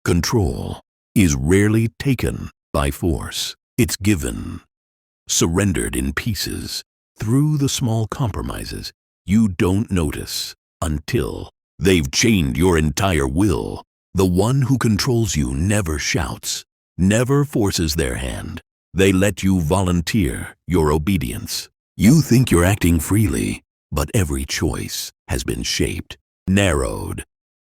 Control is rarely taken by force. It's given, surrendered in pieces, through the small compromises you don't notice until they've chained your entire will. The one who controls you never shouts, never forces their hand. They let you volunteer your obedience. You think you're acting freely, but every choice has been shaped, narrowed,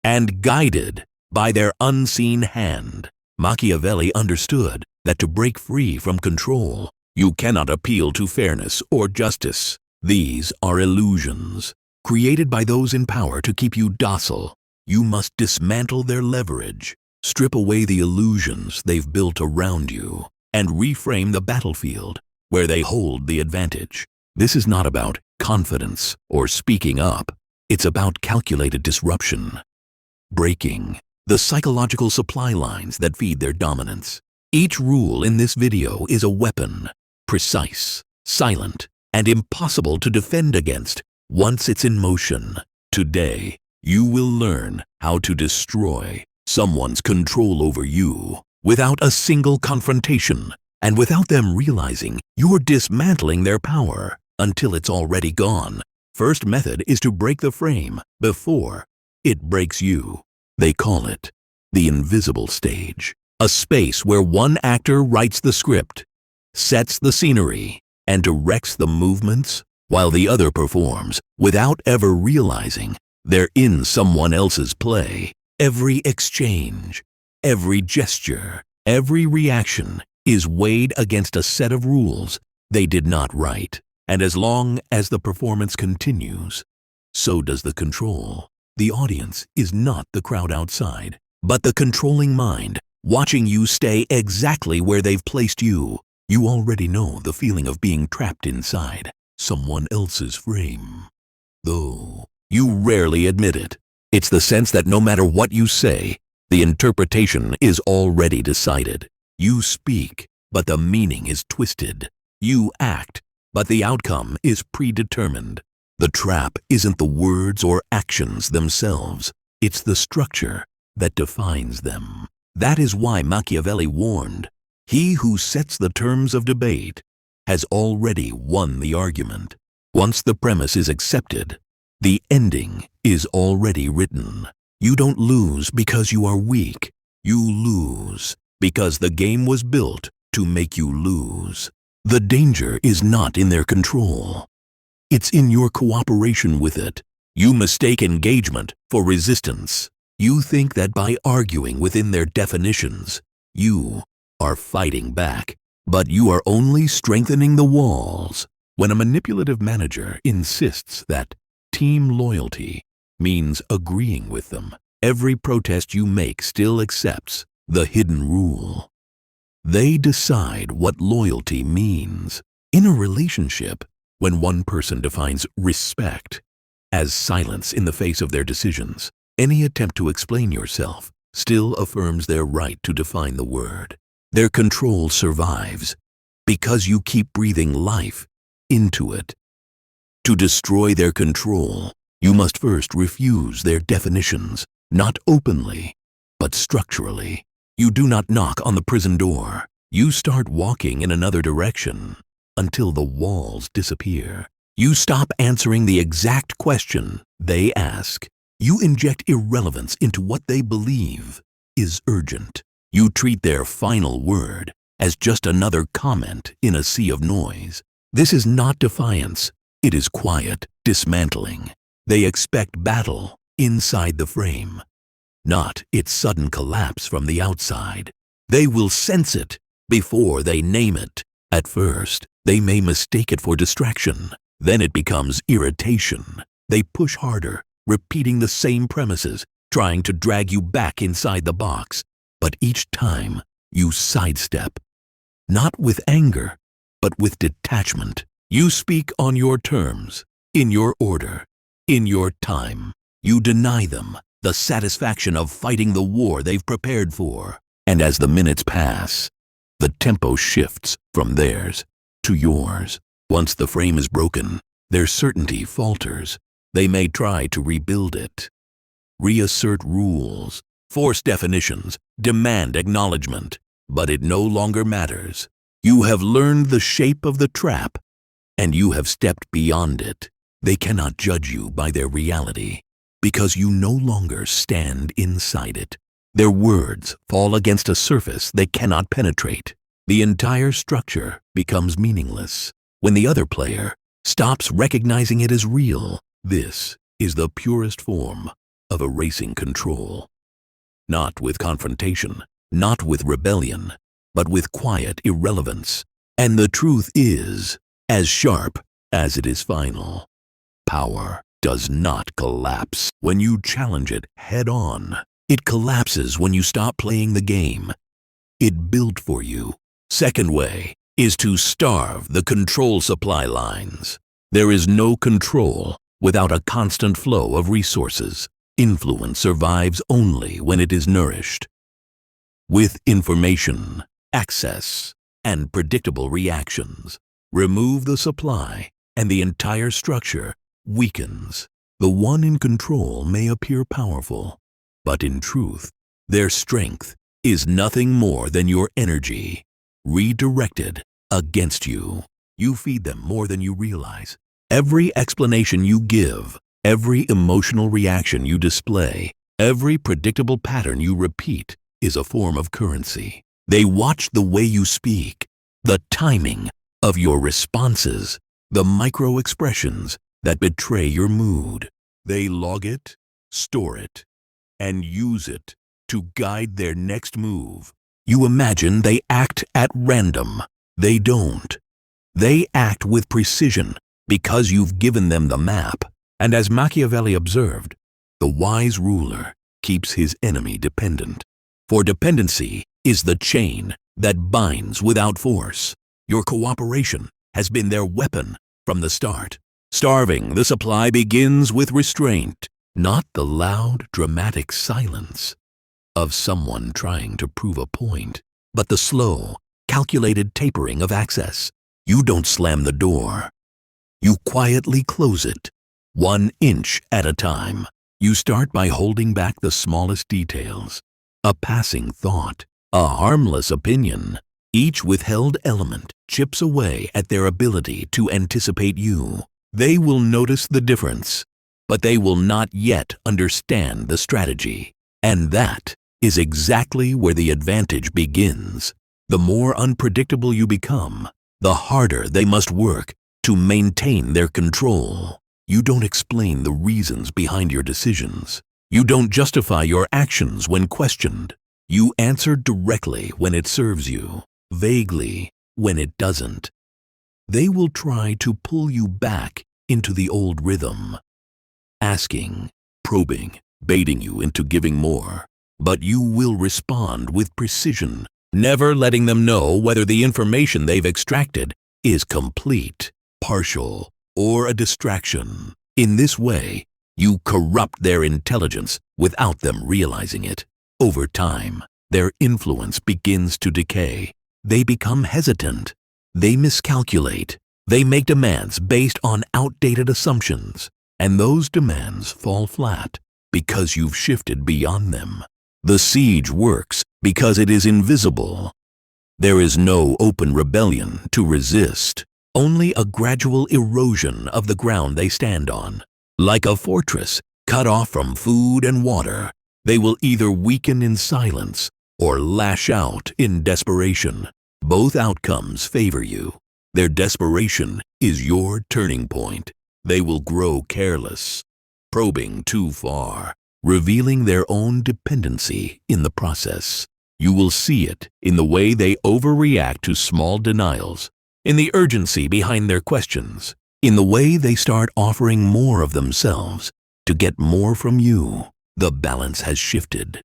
and guided by their unseen hand. Machiavelli understood that to break free from control, you cannot appeal to fairness or justice. These are illusions, created by those in power to keep you docile. You must dismantle their leverage, strip away the illusions they've built around you, and reframe the battlefield where they hold the advantage. This is not about confidence or speaking up. It's about calculated disruption, breaking the psychological supply lines that feed their dominance. Each rule in this video is a weapon, precise, silent, and impossible to defend against once it's in motion. Today, you will learn how to destroy someone's control over you without a single confrontation and without them realizing you're dismantling their power until it's already gone. First method is to break the frame before it breaks you. They call it the invisible stage, a space where one actor writes the script, sets the scenery, and directs the movements while the other performs without ever realizing they're in someone else's play. Every exchange, every gesture, every reaction is weighed against a set of rules they did not write. And as long as the performance continues, so does the control. The audience is not the crowd outside, but the controlling mind, watching you stay exactly where they've placed you. You already know the feeling of being trapped inside someone else's frame, though you rarely admit it. It's the sense that no matter what you say, the interpretation is already decided. You speak, but the meaning is twisted. You act, but the outcome is predetermined. The trap isn't the words or actions themselves. It's the structure that defines them. That is why Machiavelli warned, he who sets the terms of debate has already won the argument. Once the premise is accepted, the ending is already written. You don't lose because you are weak. You lose because the game was built to make you lose. The danger is not in their control. It's in your cooperation with it. You mistake engagement for resistance. You think that by arguing within their definitions, you are fighting back, but you are only strengthening the walls. When a manipulative manager insists that team loyalty means agreeing with them, every protest you make still accepts the hidden rule. They decide what loyalty means. In a relationship, when one person defines respect as silence in the face of their decisions, any attempt to explain yourself still affirms their right to define the word. Their control survives because you keep breathing life into it. To destroy their control, you must first refuse their definitions, not openly, but structurally. You do not knock on the prison door. You start walking in another direction until the walls disappear. You stop answering the exact question they ask. You inject irrelevance into what they believe is urgent. You treat their final word as just another comment in a sea of noise. This is not defiance. It is quiet dismantling. They expect battle inside the frame, not its sudden collapse from the outside. They will sense it before they name it. At first, they may mistake it for distraction. Then it becomes irritation. They push harder, repeating the same premises, trying to drag you back inside the box. But each time, you sidestep, not with anger, but with detachment. You speak on your terms, in your order, in your time. You deny them the satisfaction of fighting the war they've prepared for. And as the minutes pass, the tempo shifts from theirs to yours. Once the frame is broken, their certainty falters. They may try to rebuild it, reassert rules, force definitions, demand acknowledgement, but it no longer matters. You have learned the shape of the trap, and you have stepped beyond it. They cannot judge you by their reality, because you no longer stand inside it. Their words fall against a surface they cannot penetrate. The entire structure becomes meaningless when the other player stops recognizing it as real. This is the purest form of erasing control. Not with confrontation, not with rebellion, but with quiet irrelevance. And the truth is as sharp as it is final. Power does not collapse when you challenge it head-on. It collapses when you stop playing the game it built for you. Second way is to starve the control supply lines. There is no control without a constant flow of resources. Influence survives only when it is nourished with information, access, and predictable reactions. Remove the supply, and the entire structure weakens. The one in control may appear powerful, but in truth, their strength is nothing more than your energy, redirected against you. You feed them more than you realize. Every explanation you give, every emotional reaction you display, every predictable pattern you repeat is a form of currency. They watch the way you speak, the timing of your responses, the micro-expressions that betray your mood. They log it, store it, and use it to guide their next move. You imagine they act at random. They don't. They act with precision because you've given them the map. And as Machiavelli observed, the wise ruler keeps his enemy dependent. For dependency is the chain that binds without force. Your cooperation has been their weapon from the start. Starving the supply begins with restraint, not the loud, dramatic silence of someone trying to prove a point, but the slow, calculated tapering of access. You don't slam the door. You quietly close it, 1 inch at a time. You start by holding back the smallest details. A passing thought, a harmless opinion. Each withheld element chips away at their ability to anticipate you. They will notice the difference, but they will not yet understand the strategy. And that is exactly where the advantage begins. The more unpredictable you become, the harder they must work to maintain their control. You don't explain the reasons behind your decisions. You don't justify your actions when questioned. You answer directly when it serves you, vaguely when it doesn't. They will try to pull you back into the old rhythm, asking, probing, baiting you into giving more. But you will respond with precision, never letting them know whether the information they've extracted is complete, partial, or a distraction. In this way, you corrupt their intelligence without them realizing it. Over time, their influence begins to decay. They become hesitant. They miscalculate. They make demands based on outdated assumptions, and those demands fall flat because you've shifted beyond them. The siege works because it is invisible. There is no open rebellion to resist, only a gradual erosion of the ground they stand on. Like a fortress cut off from food and water, they will either weaken in silence or lash out in desperation. Both outcomes favor you. Their desperation is your turning point. They will grow careless, probing too far, revealing their own dependency in the process. You will see it in the way they overreact to small denials, in the urgency behind their questions, in the way they start offering more of themselves to get more from you. The balance has shifted.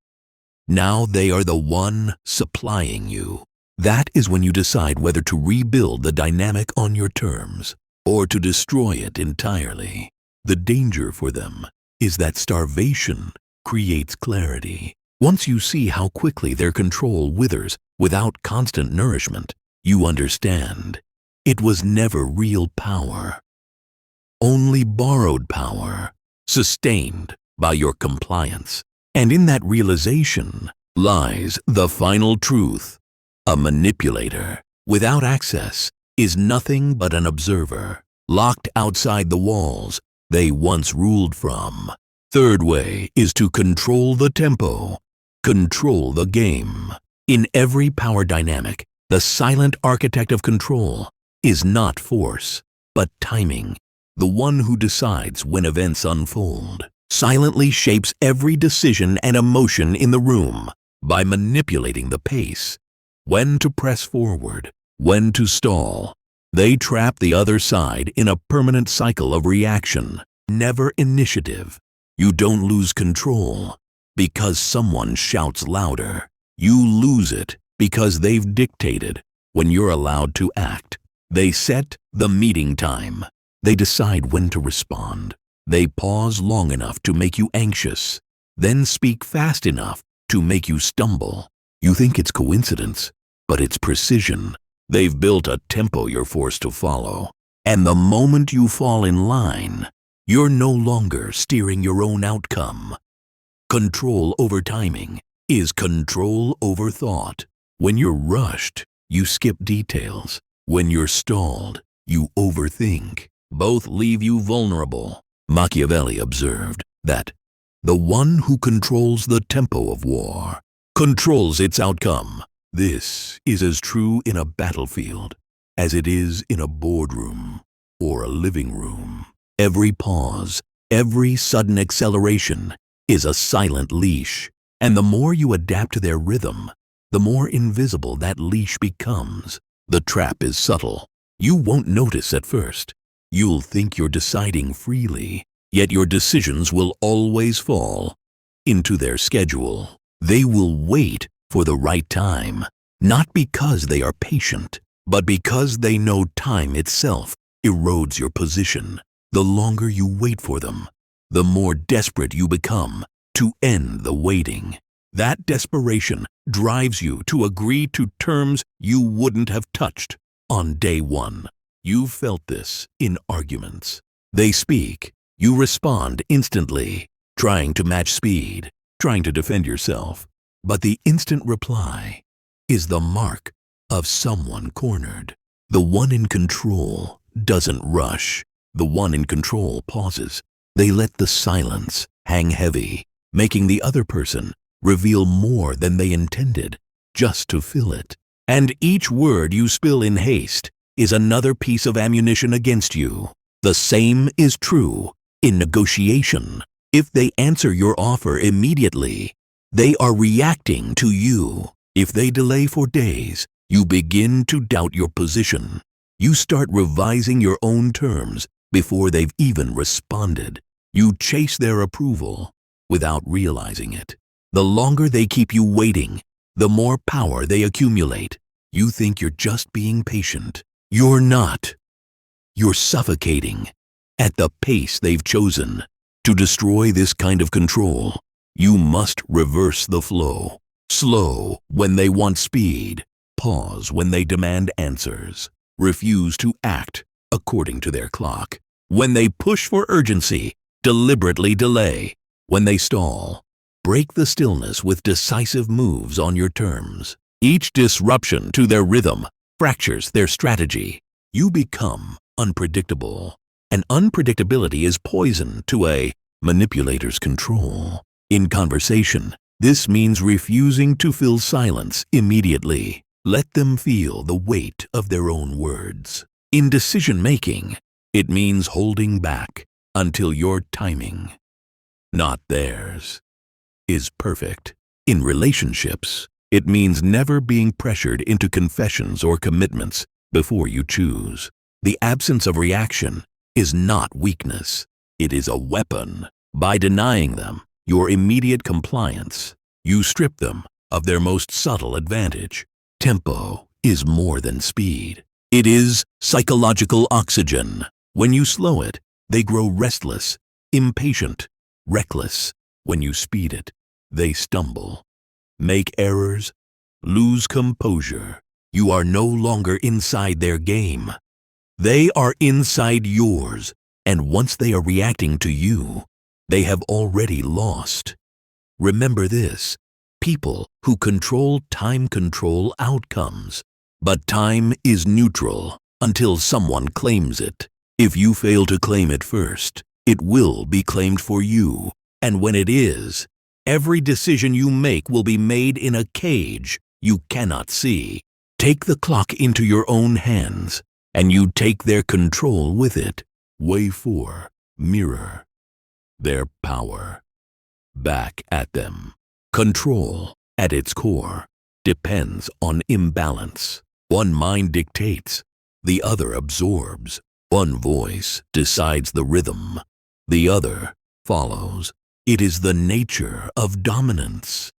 Now they are the one supplying you. That is when you decide whether to rebuild the dynamic on your terms or to destroy it entirely. The danger for them is that starvation creates clarity. Once you see how quickly their control withers without constant nourishment, you understand it was never real power, only borrowed power, sustained by your compliance. And in that realization, lies the final truth. A manipulator without access is nothing but an observer, locked outside the walls they once ruled from. Third way is to control the tempo, control the game. In every power dynamic, the silent architect of control is not force, but timing. The one who decides when events unfold, silently shapes every decision and emotion in the room by manipulating the pace. When to press forward, when to stall. They trap the other side in a permanent cycle of reaction, never initiative. You don't lose control because someone shouts louder. You lose it because they've dictated when you're allowed to act. They set the meeting time. They decide when to respond. They pause long enough to make you anxious, then speak fast enough to make you stumble. You think it's coincidence, but it's precision. They've built a tempo you're forced to follow. And the moment you fall in line, you're no longer steering your own outcome. Control over timing is control over thought. When you're rushed, you skip details. When you're stalled, you overthink. Both leave you vulnerable. Machiavelli observed that the one who controls the tempo of war controls its outcome. This is as true in a battlefield as it is in a boardroom or a living room. Every pause, every sudden acceleration is a silent leash, and the more you adapt to their rhythm, the more invisible that leash becomes. The trap is subtle. You won't notice at first. You'll think you're deciding freely, yet your decisions will always fall into their schedule. They will wait for the right time, not because they are patient, but because they know time itself erodes your position. The longer you wait for them, the more desperate you become to end the waiting. That desperation drives you to agree to terms you wouldn't have touched on day one. You've felt this in arguments. They speak. You respond instantly, trying to match speed, trying to defend yourself. But the instant reply is the mark of someone cornered. The one in control doesn't rush. The one in control pauses. They let the silence hang heavy, making the other person reveal more than they intended, just to fill it. And each word you spill in haste is another piece of ammunition against you. The same is true in negotiation. If they answer your offer immediately, they are reacting to you. If they delay for days, you begin to doubt your position. You start revising your own terms before they've even responded. You chase their approval without realizing it. The longer they keep you waiting, the more power they accumulate. You think you're just being patient. You're not. You're suffocating at the pace they've chosen. To destroy this kind of control, you must reverse the flow. Slow when they want speed. Pause when they demand answers. Refuse to act according to their clock. When they push for urgency, deliberately delay. When they stall, break the stillness with decisive moves on your terms. Each disruption to their rhythm fractures their strategy. You become unpredictable, and unpredictability is poison to a manipulator's control. In conversation, this means refusing to fill silence immediately. Let them feel the weight of their own words. In decision-making, it means holding back until your timing, not theirs, is perfect. In relationships, it means never being pressured into confessions or commitments before you choose. The absence of reaction is not weakness. It is a weapon. By denying them your immediate compliance, you strip them of their most subtle advantage. Tempo is more than speed. It is psychological oxygen. When you slow it, they grow restless, impatient, reckless. When you speed it, they stumble, make errors, lose composure. You are no longer inside their game. They are inside yours, and once they are reacting to you, they have already lost. Remember this: People who control time control outcomes. But time is neutral until someone claims it. If you fail to claim it first, it will be claimed for you. And when it is, every decision you make will be made in a cage you cannot see. Take the clock into your own hands, and you take their control with it. Way 4. Mirror their power back at them. Control, at its core, depends on imbalance. One mind dictates, the other absorbs. One voice decides the rhythm, the other follows. It is the nature of dominance.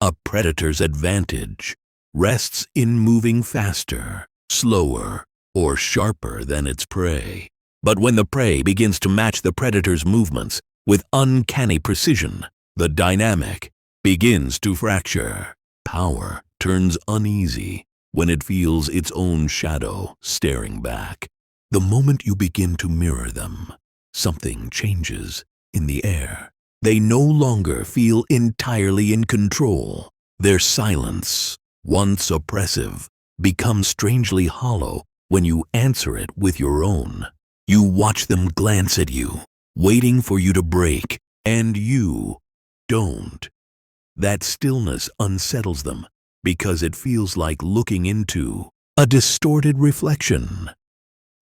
A predator's advantage rests in moving faster, slower, or sharper than its prey. But when the prey begins to match the predator's movements with uncanny precision, the dynamic begins to fracture. Power turns uneasy when it feels its own shadow staring back. The moment you begin to mirror them, something changes in the air. They no longer feel entirely in control. Their silence, once oppressive, becomes strangely hollow when you answer it with your own. You watch them glance at you, waiting for you to break, and you don't. That stillness unsettles them because it feels like looking into a distorted reflection.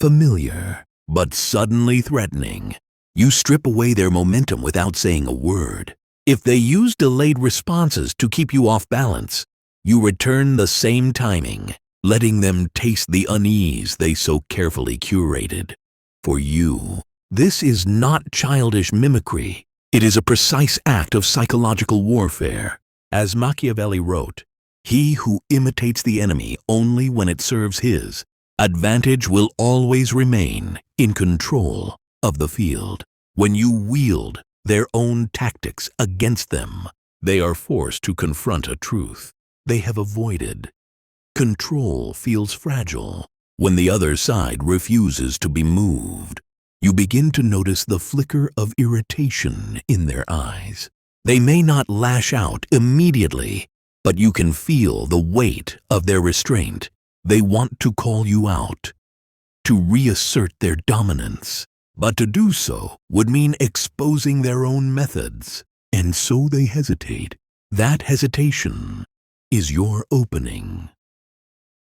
Familiar, but suddenly threatening. You strip away their momentum without saying a word. If they use delayed responses to keep you off balance, you return the same timing, letting them taste the unease they so carefully curated. For you, this is not childish mimicry. It is a precise act of psychological warfare. As Machiavelli wrote, "He who imitates the enemy only when it serves his advantage will always remain in control of the field." When you wield their own tactics against them, they are forced to confront a truth they have avoided. Control feels fragile when the other side refuses to be moved. You begin to notice the flicker of irritation in their eyes. They may not lash out immediately, but you can feel the weight of their restraint. They want to call you out, to reassert their dominance. But to do so would mean exposing their own methods, and so they hesitate. That hesitation is your opening.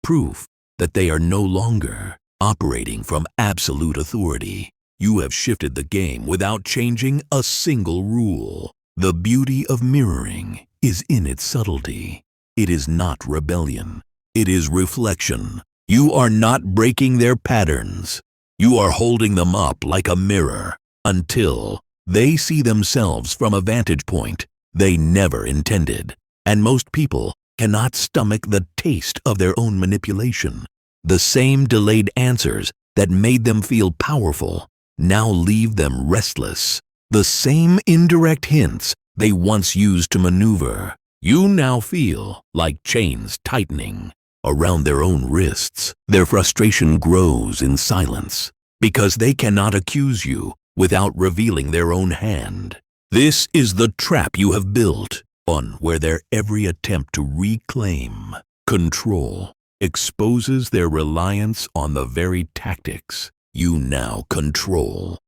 Proof that they are no longer operating from absolute authority. You have shifted the game without changing a single rule. The beauty of mirroring is in its subtlety. It is not rebellion. It is reflection. You are not breaking their patterns. You are holding them up like a mirror until they see themselves from a vantage point they never intended. And most people cannot stomach the taste of their own manipulation. The same delayed answers that made them feel powerful now leave them restless. The same indirect hints they once used to maneuver, you now feel like chains tightening around their own wrists. Their frustration grows in silence because they cannot accuse you without revealing their own hand. This is the trap you have built, one where their every attempt to reclaim control exposes their reliance on the very tactics you now control.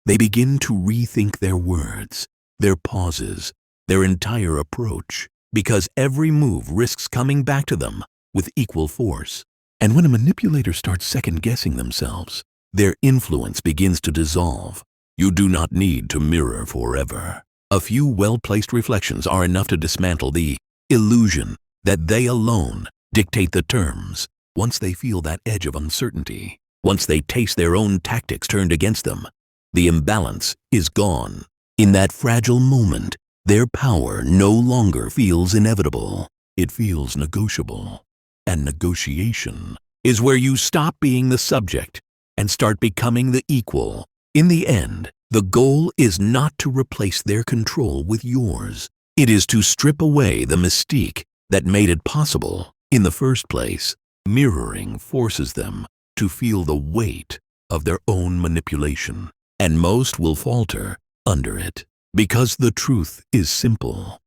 They begin to rethink their words, their pauses, their entire approach, because every move risks coming back to them with equal force. And when a manipulator starts second-guessing themselves, their influence begins to dissolve. You do not need to mirror forever. A few well-placed reflections are enough to dismantle the illusion that they alone dictate the terms. Once they feel that edge of uncertainty, once they taste their own tactics turned against them, the imbalance is gone. In that fragile moment, their power no longer feels inevitable. It feels negotiable. And negotiation is where you stop being the subject and start becoming the equal. In the end, the goal is not to replace their control with yours. It is to strip away the mystique that made it possible in the first place. Mirroring forces them to feel the weight of their own manipulation, and most will falter under it because the truth is simple.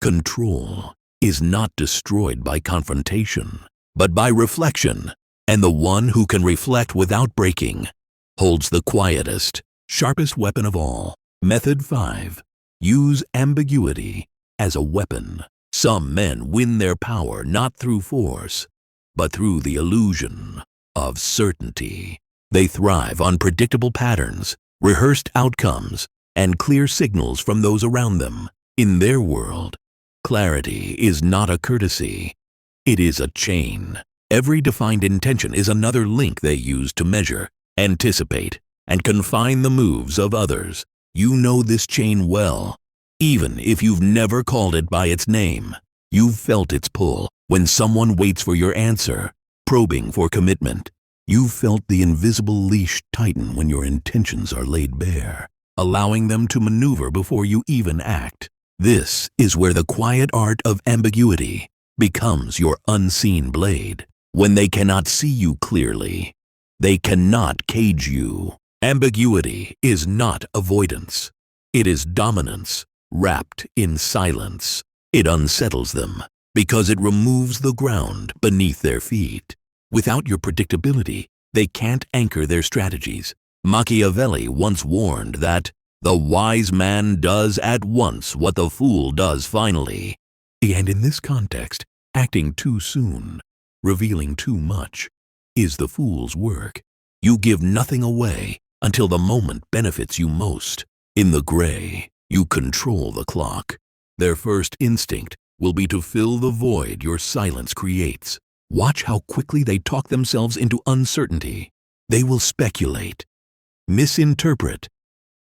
Control is not destroyed by confrontation, but by reflection, and the one who can reflect without breaking holds the quietest, sharpest weapon of all. Method 5. Use ambiguity as a weapon. Some men win their power not through force, but through the illusion of certainty. They thrive on predictable patterns, rehearsed outcomes, and clear signals from those around them. In their world, clarity is not a courtesy. It is a chain. Every defined intention is another link they use to measure, anticipate, and confine the moves of others. You know this chain well, even if you've never called it by its name. You've felt its pull when someone waits for your answer, probing for commitment. You've felt the invisible leash tighten when your intentions are laid bare, allowing them to maneuver before you even act. This is where the quiet art of ambiguity becomes your unseen blade. When they cannot see you clearly, they cannot cage you. Ambiguity is not avoidance. It is dominance wrapped in silence. It unsettles them because it removes the ground beneath their feet. Without your predictability, they can't anchor their strategies. Machiavelli once warned that the wise man does at once what the fool does finally. And in this context, acting too soon, revealing too much, is the fool's work. You give nothing away until the moment benefits you most. In the gray, you control the clock. Their first instinct will be to fill the void your silence creates. Watch how quickly they talk themselves into uncertainty. They will speculate, misinterpret,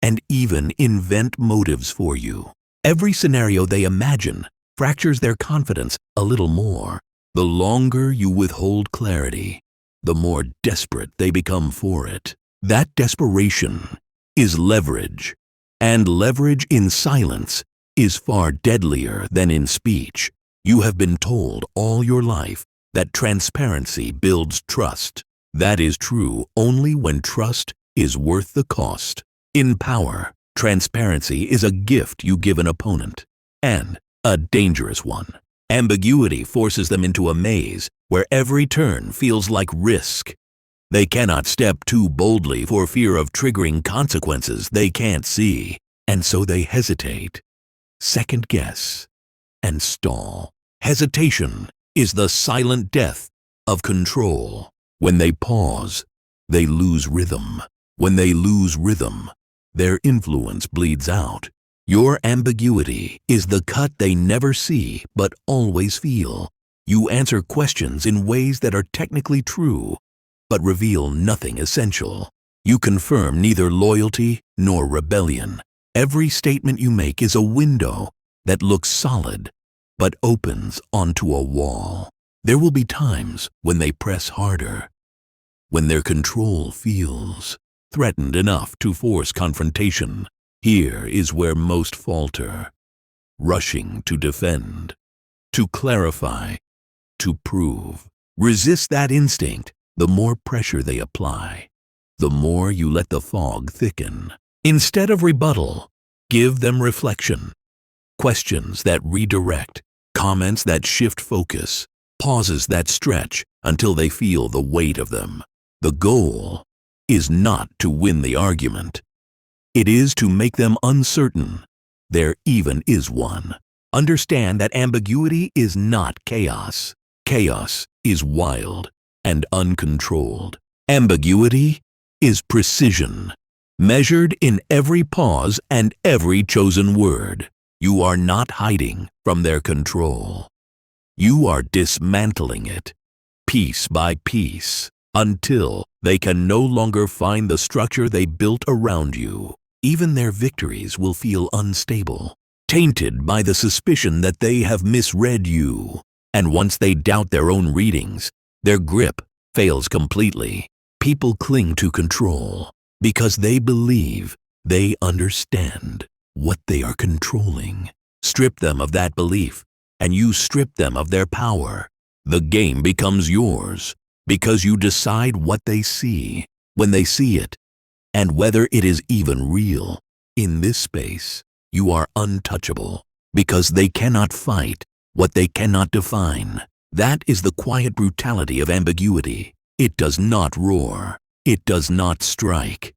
and even invent motives for you. Every scenario they imagine fractures their confidence a little more. The longer you withhold clarity, the more desperate they become for it. That desperation is leverage, and leverage in silence is far deadlier than in speech. You have been told all your life that transparency builds trust. That is true only when trust is worth the cost. In power, transparency is a gift you give an opponent, and a dangerous one. Ambiguity forces them into a maze where every turn feels like risk. They cannot step too boldly for fear of triggering consequences they can't see, and so they hesitate, second guess, and stall. Hesitation is the silent death of control. When they pause, they lose rhythm. When they lose rhythm, their influence bleeds out. Your ambiguity is the cut they never see but always feel. You answer questions in ways that are technically true, but reveal nothing essential. You confirm neither loyalty nor rebellion. Every statement you make is a window that looks solid, but opens onto a wall. There will be times when they press harder, when their control feels threatened enough to force confrontation. Here is where most falter, rushing to defend, to clarify, to prove. Resist that instinct. The more pressure they apply, the more you let the fog thicken. Instead of rebuttal, give them reflection, questions that redirect, comments that shift focus, pauses that stretch until they feel the weight of them. The goal is not to win the argument. It is to make them uncertain there even is one. Understand that ambiguity is not chaos. Chaos is wild and uncontrolled. Ambiguity is precision, measured in every pause and every chosen word. You are not hiding from their control. You are dismantling it, piece by piece, until they can no longer find the structure they built around you. Even their victories will feel unstable, tainted by the suspicion that they have misread you. And once they doubt their own readings, their grip fails completely. People cling to control because they believe they understand what they are controlling. Strip them of that belief, and you strip them of their power. The game becomes yours because you decide what they see, when they see it, and whether it is even real. In this space, you are untouchable. because they cannot fight what they cannot define. That is the quiet brutality of ambiguity. It does not roar. It does not strike.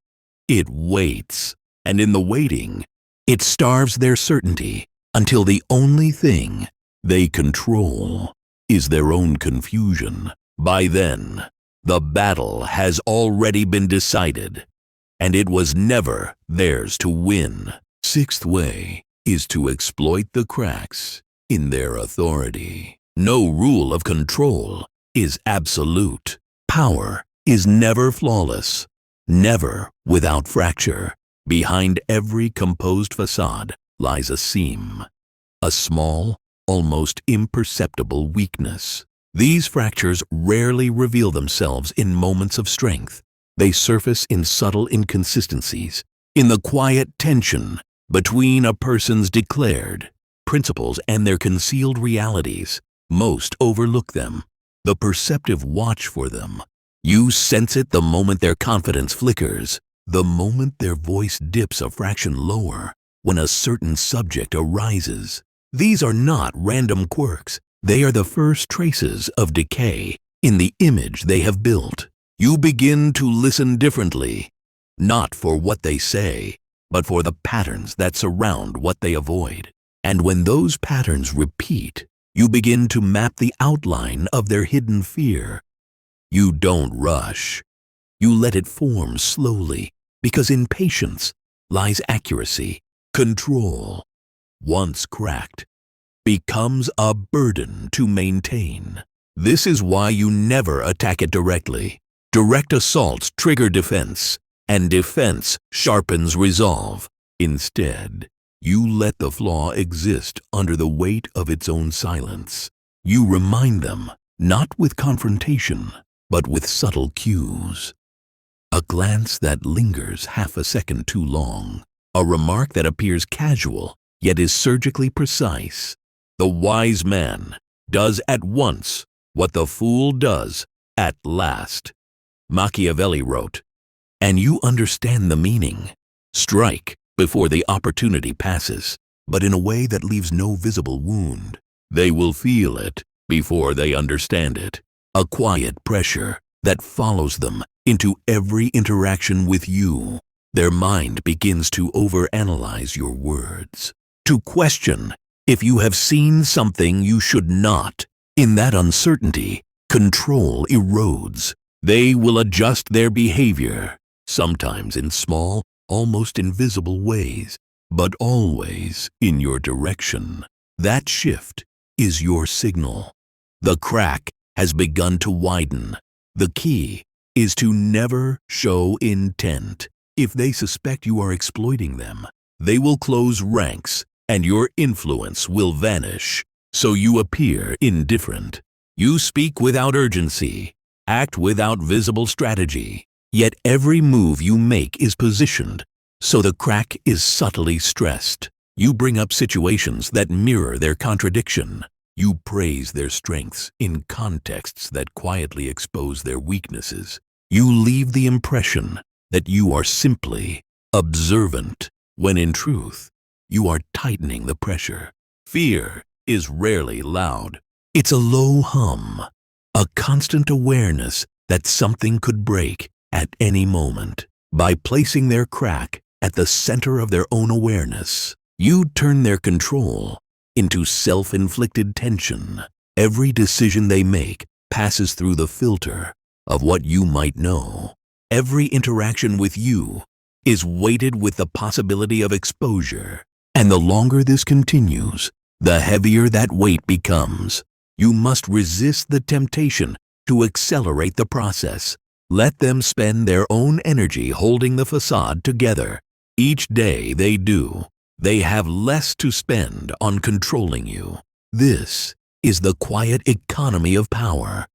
It waits, and in the waiting, it starves their certainty until the only thing they control is their own confusion. By then, the battle has already been decided, and it was never theirs to win. Sixth way is to exploit the cracks in their authority. No rule of control is absolute. Power is never flawless, never without fracture. Behind every composed facade lies a seam, a small, almost imperceptible weakness. These fractures rarely reveal themselves in moments of strength. They surface in subtle inconsistencies, in the quiet tension between a person's declared principles and their concealed realities. Most overlook them. The perceptive watch for them. You sense it the moment their confidence flickers, the moment their voice dips a fraction lower, when a certain subject arises. These are not random quirks. They are the first traces of decay in the image they have built. You begin to listen differently, not for what they say, but for the patterns that surround what they avoid. And when those patterns repeat, you begin to map the outline of their hidden fear. You don't rush. You let it form slowly, because in patience lies accuracy. Control, once cracked, becomes a burden to maintain. This is why you never attack it directly. Direct assaults trigger defense, and defense sharpens resolve. Instead, you let the flaw exist under the weight of its own silence. You remind them, not with confrontation, but with subtle cues. A glance that lingers half a second too long. A remark that appears casual, yet is surgically precise. The wise man does at once what the fool does at last. Machiavelli wrote, and you understand the meaning. Strike before the opportunity passes, but in a way that leaves no visible wound. They will feel it before they understand it. A quiet pressure that follows them into every interaction with you. Their mind begins to overanalyze your words, to question if you have seen something you should not. In that uncertainty, control erodes. They will adjust their behavior, sometimes in small, almost invisible ways, but always in your direction. That shift is your signal. The crack has begun to widen. The key is to never show intent. If they suspect you are exploiting them, they will close ranks and your influence will vanish. So you appear indifferent. You speak without urgency, act without visible strategy. Yet every move you make is positioned, so the crack is subtly stressed. You bring up situations that mirror their contradiction. You praise their strengths in contexts that quietly expose their weaknesses. You leave the impression that you are simply observant, when in truth, you are tightening the pressure. Fear is rarely loud. It's a low hum, a constant awareness that something could break at any moment. By placing their crack at the center of their own awareness, you turn their control into self-inflicted tension. Every decision they make passes through the filter of what you might know. Every interaction with you is weighted with the possibility of exposure. And the longer this continues, the heavier that weight becomes. You must resist the temptation to accelerate the process. Let them spend their own energy holding the facade together. Each day they do, they have less to spend on controlling you. This is the quiet economy of power.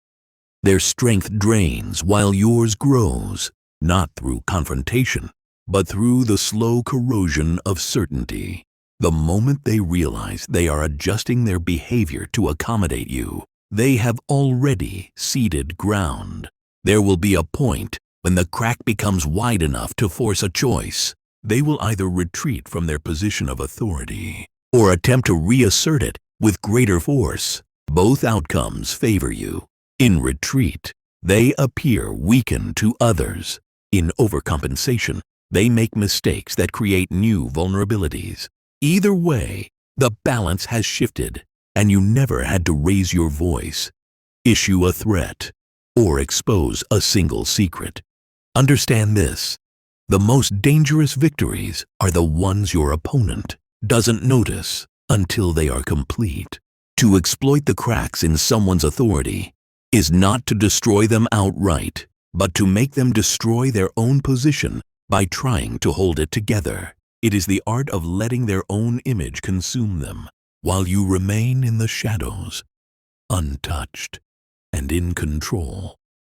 Their strength drains while yours grows, not through confrontation, but through the slow corrosion of certainty. The moment they realize they are adjusting their behavior to accommodate you, they have already ceded ground. There will be a point when the crack becomes wide enough to force a choice. They will either retreat from their position of authority or attempt to reassert it with greater force. Both outcomes favor you. In retreat, they appear weakened to others. In overcompensation, they make mistakes that create new vulnerabilities. Either way, the balance has shifted, and you never had to raise your voice, issue a threat, or expose a single secret. Understand this: the most dangerous victories are the ones your opponent doesn't notice until they are complete. To exploit the cracks in someone's authority is not to destroy them outright, but to make them destroy their own position by trying to hold it together. It is the art of letting their own image consume them, while you remain in the shadows, untouched and in control.